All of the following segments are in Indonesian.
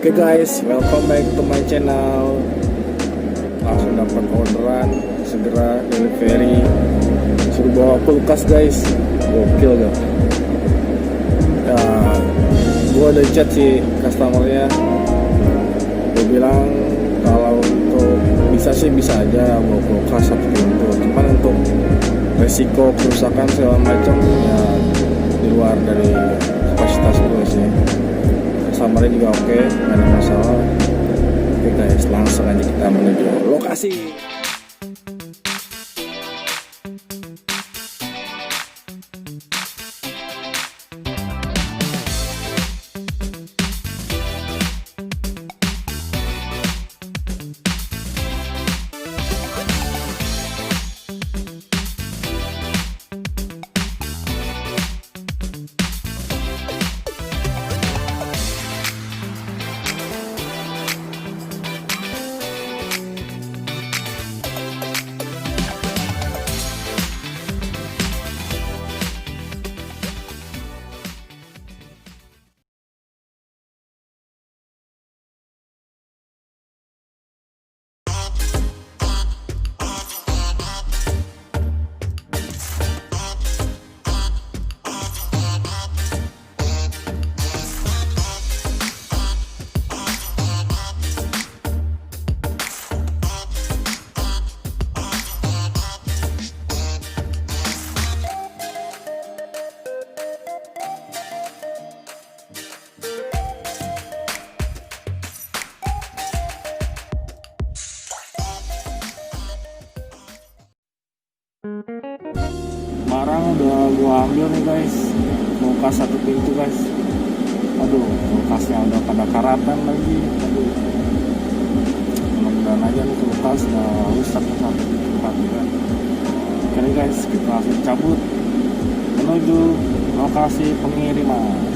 Oke guys, welcome back to my channel. Langsung dapat orderan, segera delivery. Suruh bawa kulkas guys, gokil gak? Ya, gue udah chat si customernya. Gue bilang kalau untuk bisa sih bisa aja bawa kulkas satu pintu. Cuman untuk resiko kerusakan segala macam ya di luar dari kapasitas gue sih. Customernya juga oke, gak ada masalah. Oke guys, langsung aja kita menuju lokasi. Barang udah gua ambil nih guys, kulkas satu pintu guys. Aduh, kulkasnya udah pada karatan lagi. Aduh, mudah-mudahan aja nih kulkas nggak rusak sampai di tempat ya. Oke guys, kita langsung cabut menuju lokasi pengiriman.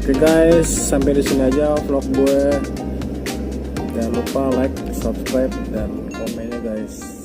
Oke guys, sampai di sini aja vlog gue. Jangan lupa like, subscribe, dan komennya guys.